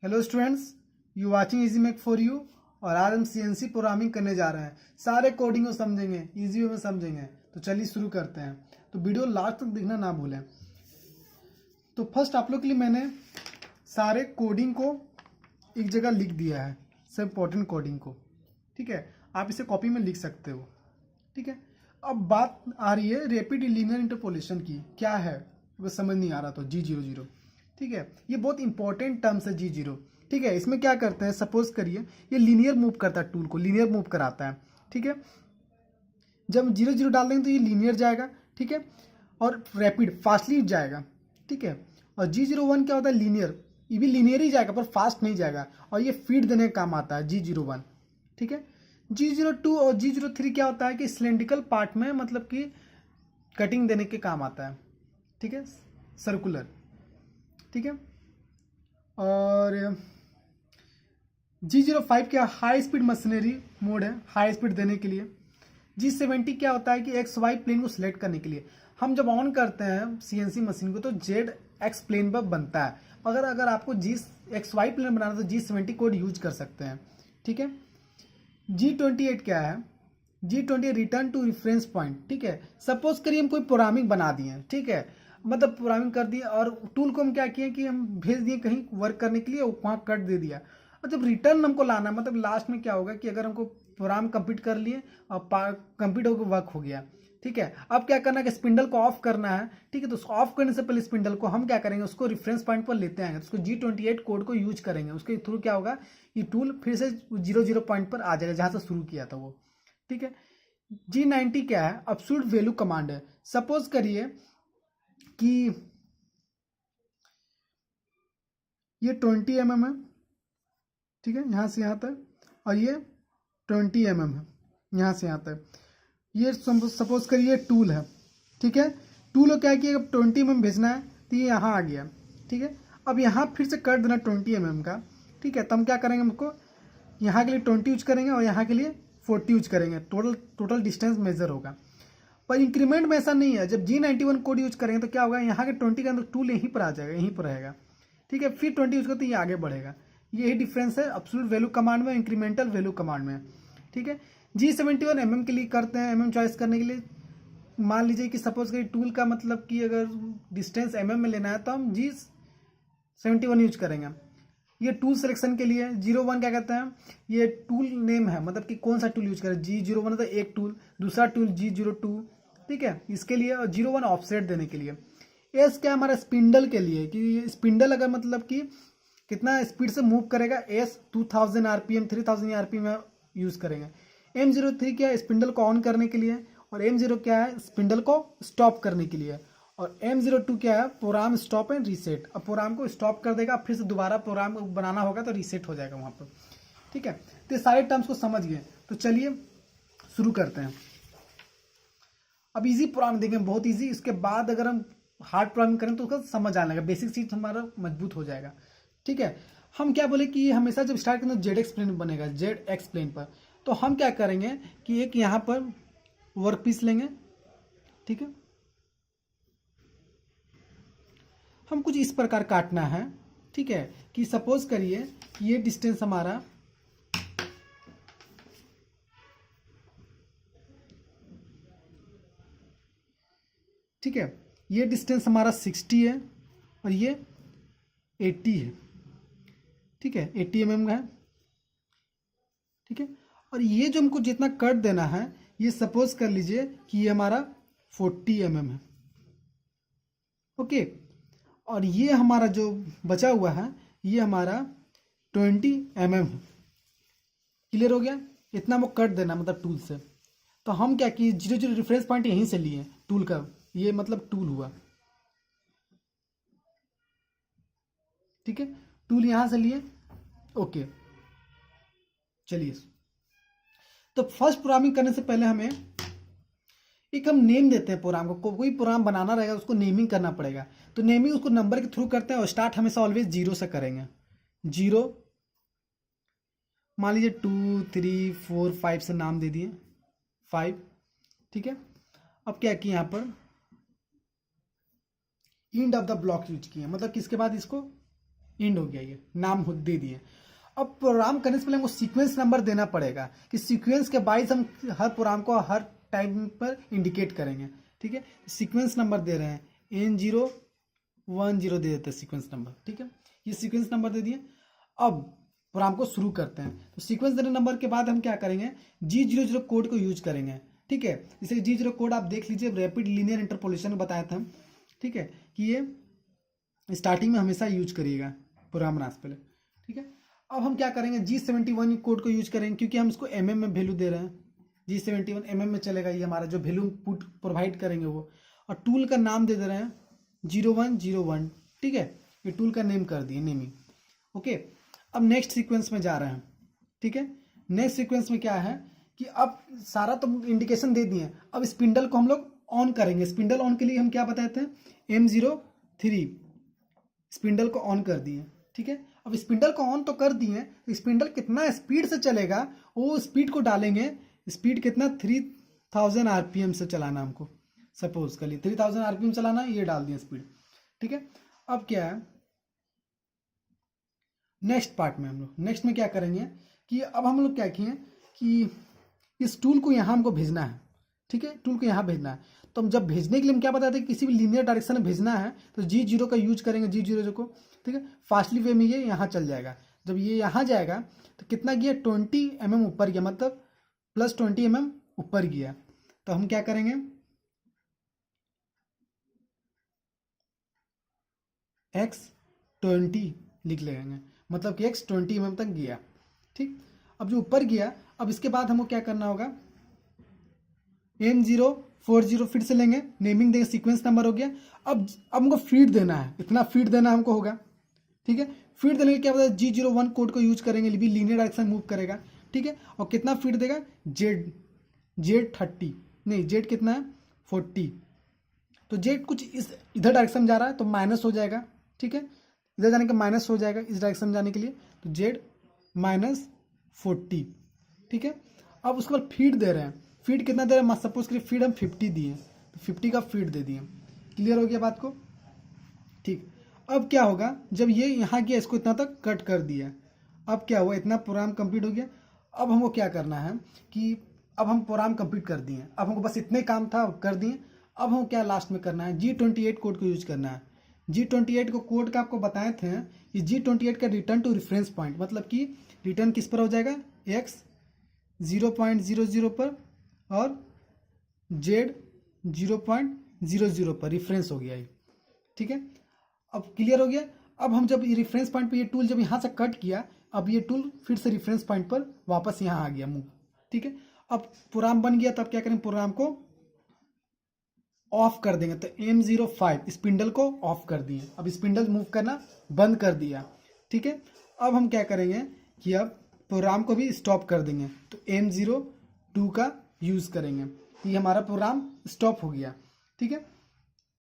Hello students, you watching easy make for you. और आज हम सीएनसी प्रोग्रामिंग करने जा रहे हैं। सारे कोडिंग को समझेंगे, इजी वे में समझेंगे। तो चलिए शुरू करते हैं। तो वीडियो लास्ट तक देखना ना भूलें। तो फर्स्ट आप लोग के लिए मैंने सारे कोडिंग को एक जगह लिख दिया है, सब इम्पोर्टेंट कोडिंग को। ठीक है, आप इसे कॉपी में लिख सकते हो। ठीक है, अब बात आ रही है रैपिड लीनियर इंटरपोलेशन की। क्या है वो समझ नहीं आ रहा तो G00। ठीक है, ये बहुत इंपॉर्टेंट टर्म्स है G0। ठीक है, इसमें क्या करते हैं, सपोज करिए ये लीनियर मूव करता है, टूल को लीनियर मूव कराता है। ठीक है, जब 0 0 डाल देंगे तो ये लीनियर जाएगा। ठीक है, और रैपिड फास्टली जाएगा। ठीक है, और G01 क्या होता है, लीनियर। ये भी लीनियर ही जाएगा पर फास्ट नहीं जाएगा, और ये फीड देने का काम आता है G01। ठीक है, G02 और G03 क्या होता है कि सिलेंड्रिकल पार्ट में, मतलब कि कटिंग देने के काम आता है। ठीक है, सर्कुलर। ठीक है, और G05 क्या हाई स्पीड मशीनरी मोड है, हाई स्पीड देने के लिए। G70 क्या होता है कि एक्स वाई प्लेन को सिलेक्ट करने के लिए। हम जब ऑन करते हैं सीएनसी मशीन को तो जेड एक्स प्लेन पर बनता है, मगर अगर आपको XY प्लेन बनाना तो G70 कोड यूज कर सकते हैं। ठीक है, G28 क्या है, G20 return to reference point. ठीक है, सपोज करिए हम कोई प्रोग्रामिंग बना दिए। ठीक है, मतलब प्रोग्रामिंग कर दिए और टूल को हम क्या किए कि हम भेज दिए कहीं वर्क करने के लिए, वहाँ कट दे दिया। और जब रिटर्न हमको लाना, मतलब लास्ट में क्या होगा कि अगर हमको प्रोग्राम कंप्लीट कर लिए और कंप्लीट होकर वर्क हो गया। ठीक है, अब क्या करना है कि स्पिंडल को ऑफ करना है। ठीक है, तो उसको ऑफ करने से पहले स्पिंडल को हम क्या करेंगे, उसको रेफरेंस पॉइंट पर लेते आएंगे, उसको G28 कोड को यूज करेंगे। उसके थ्रू क्या होगा, ये टूल फिर से 0 0 पॉइंट पर आ जाएगा जहां से शुरू किया था वो। ठीक है, G90 क्या है, एब्सोल्यूट वैल्यू कमांड है। सपोज करिए कि ये 20 mm है। ठीक है, यहाँ से यहाँ तक, और ये 20 mm है, यहाँ से यहाँ तक। ये सपोज करिए टूल है। ठीक है, टूल को क्या किया, 20 mm भेजना है तो ये यहाँ आ गया। ठीक है, अब यहाँ फिर से कर देना 20 mm का। ठीक है, तो हम क्या करेंगे, हमको यहाँ के लिए 20 यूज करेंगे और यहाँ के लिए 40 यूज करेंगे। टोटल डिस्टेंस मेजर होगा। पर इंक्रीमेंट में ऐसा नहीं है। जब G91 कोड यूज करेंगे तो क्या होगा, यहाँ के 20 के अंदर टूल यहीं पर आ जाएगा, यहीं पर रहेगा। ठीक है, फिर 20 यूज करते ये आगे बढ़ेगा। यही डिफरेंस है एब्सोल्यूट वैल्यू कमांड में, इंक्रीमेंटल वैल्यू कमांड में। ठीक है, G71 mm के लिए करते हैं, mm चॉइस करने के लिए। मान लीजिए कि सपोज करिए टूल का मतलब कि अगर डिस्टेंस mm में लेना है तो हम G71 यूज करेंगे। ये टूल सिलेक्शन के लिए 01 क्या कहते हैं, ये टूल नेम है, मतलब कि कौन सा टूल यूज करें। G01 तो एक टूल, दूसरा टूल G02। ठीक है, इसके लिए, और 01 ऑफसेट देने के लिए। एस क्या हमारा स्पिंडल के लिए, कि स्पिंडल अगर मतलब कि कितना स्पीड से मूव करेगा, एस 2000 RPM 3000 RPM में यूज करेंगे। M03 क्या है, स्पिंडल को ऑन करने के लिए, और M0 क्या है, स्पिंडल को स्टॉप करने के लिए। और M02 क्या है, प्रोग्राम स्टॉप एंड रीसेट। अब प्रोग्राम को स्टॉप कर देगा, फिर से दोबारा प्रोग्राम बनाना होगा तो रीसेट हो जाएगा वहां पर। ठीक है, तो सारे टर्म्स को समझ गए, तो चलिए शुरू करते हैं। अब इजी प्रोग्राम देखेंगे, बहुत इजी। इसके बाद अगर हम हार्ड प्रोग्रामिंग करें तो उसका समझ आने लगा, बेसिक चीज हमारा मजबूत हो जाएगा। ठीक है, हम क्या बोले कि हमेशा जब स्टार्ट करें तो जेड एक्स प्लेन बनेगा, जेड एक्स प्लेन पर। तो हम क्या करेंगे कि एक यहाँ पर वर्क पीस लेंगे। ठीक है, हम कुछ इस प्रकार काटना है। ठीक है, कि सपोज करिए ये डिस्टेंस हमारा ठीक है, ये डिस्टेंस हमारा 60 है और ये 80 है। ठीक है, 80 mm का है। ठीक है, और ये जो हमको जितना कट देना है, ये सपोज कर लीजिए कि ये हमारा 40 mm है। ओके, और ये हमारा जो बचा हुआ है ये हमारा 20 mm है। क्लियर हो गया, इतना हमको कट देना मतलब टूल से। तो हम क्या किए, 0 0 रेफरेंस पॉइंट यहीं से लिए टूल का, ये मतलब टूल हुआ। ठीक है, टूल यहां से लिए। ओके, चलिए। तो फर्स्ट प्रोग्रामिंग करने से पहले हमें एक हम नेम देते हैं प्रोग्राम को। कोई प्रोग्राम बनाना रहेगा उसको नेमिंग करना पड़ेगा। तो नेमिंग उसको नंबर के थ्रू करते हैं, और स्टार्ट हमेशा ऑलवेज 0 से करेंगे। 0, मान लीजिए 2 3 4 5 से नाम दे दिए 5। ठीक है, अब क्या किया, यहाँ पर end of the block use किए, मतलब किसके बाद इसको एंड हो गया, ये नाम दे दिए। अब प्रोग्राम करने से पहले हमको सीक्वेंस नंबर देना पड़ेगा कि सीक्वेंस के वाइज हम हर प्रोग्राम को हर टाइम पर इंडिकेट करेंगे। ठीक है, सीक्वेंस नंबर दे रहे हैं N010 दे देते हैं सीक्वेंस नंबर। ठीक है, ये सीक्वेंस नंबर दे दिए। अब प्रोग्राम को शुरू करते हैं। तो सीक्वेंस देने नंबर के बाद हम क्या करेंगे, G00 कोड को यूज करेंगे। ठीक है, इसे G0 कोड आप देख लीजिए, रैपिड लीनियर इंटरपोलेशन में बताया था हम। ठीक है, कि ये स्टार्टिंग में हमेशा यूज करिएगा प्रोग्राम बनाने से पहले। ठीक है, अब हम क्या करेंगे, G71 कोड को यूज करेंगे क्योंकि हम इसको mm में वैल्यू दे रहे हैं। G71 mm में चलेगा, ये हमारा जो वैल्यू पुट प्रोवाइड करेंगे वो। और टूल का नाम दे रहे हैं 0101। ठीक है, ये टूल का नेम कर दिए, नेमिंग। ओके, अब नेक्स्ट सीक्वेंस में जा रहे हैं। ठीक है, नेक्स्ट सीक्वेंस में क्या है कि अब सारा तो इंडिकेशन दे दिए, अब स्पिंडल को हम लोग ऑन करेंगे। स्पिंडल ऑन के लिए हम क्या बताए थे, M03 स्पिंडल को ऑन कर दिए। ठीक है, अब स्पिंडल को ऑन तो कर दिए, स्पिंडल कितना स्पीड से चलेगा वो स्पीड को डालेंगे। स्पीड कितना, 3000 RPM से चलाना हमको, सपोज कर लिए 3000 RPM चलाना, ये डाल दिया स्पीड। ठीक है, अब क्या है नेक्स्ट पार्ट में हम लोग, नेक्स्ट में क्या करेंगे कि अब हम लोग क्या किए कि इस टूल को यहाँ हमको भेजना है। ठीक है, टूल को यहाँ भेजना है। तो हम जब भेजने के लिए हम क्या बताते हैं, किसी भी लीनियर डायरेक्शन में भेजना है तो G0 का यूज करेंगे, G00 को। ठीक है, फास्टली वे में ये यहाँ चल जाएगा। जब ये यहाँ जाएगा तो कितना गया, 20 mm ऊपर गया, मतलब प्लस 20 mm ऊपर गया। तो हम क्या करेंगे, X20 लिख लेंगे, मतलब कि X 20 mm तक गया। ठीक, अब जो ऊपर गया, अब इसके बाद हमको क्या करना होगा, M040 फिर से लेंगे, नेमिंग देंगे, सीक्वेंस नंबर हो गया। अब हमको फीड देना है, इतना फीड देना हमको होगा। ठीक है, फीड देने के क्या पता, G01 कोड को यूज करेंगे, भी लीनियर डायरेक्शन मूव करेगा। ठीक है, और कितना फीड देगा, Z30 नहीं, Z कितना है 40। तो Z कुछ इस इधर डायरेक्शन जा रहा है तो माइनस हो जाएगा। ठीक है, इधर जाने का माइनस हो जाएगा, इस डायरेक्शन में जाने के लिए, तो Z-40। ठीक है, अब उसके बाद फीड दे रहे हैं, फीड कितना दे रहे हैं, सपोज करिए फीड हम 50 दिए तो 50 का फीड दे दिए। क्लियर हो गया बात को। ठीक, अब क्या होगा, जब ये यहाँ गया इसको इतना तक कट कर दिया, अब क्या हुआ, इतना प्रोग्राम कंप्लीट हो गया। अब हमको क्या करना है कि अब हम प्रोग्राम कंप्लीट कर दिए, अब हमको बस इतने काम था कर दिए। अब हमको क्या लास्ट में करना है, G28 कोड को यूज करना है। G28 को कोड का आपको बताए थे कि G28 का रिटर्न टू रेफरेंस पॉइंट, मतलब कि रिटर्न किस पर हो जाएगा, X 0.00 पर और Z 0.00 पर रिफरेंस हो गया ये। ठीक है, अब क्लियर हो गया। अब हम जब ये रेफरेंस पॉइंट पे ये टूल जब यहाँ से कट किया, अब ये टूल फिर से रेफरेंस पॉइंट पर वापस यहाँ आ गया मूव। ठीक है, अब प्रोग्राम बन गया, तब क्या करेंगे, प्रोग्राम को ऑफ कर देंगे। तो M05 स्पिंडल को ऑफ कर दिए, अब स्पिंडल मूव करना बंद कर दिया। ठीक है, अब हम क्या करेंगे कि अब प्रोग्राम को भी स्टॉप कर देंगे, तो M02 का यूज करेंगे, ये हमारा प्रोग्राम स्टॉप हो गया। ठीक है,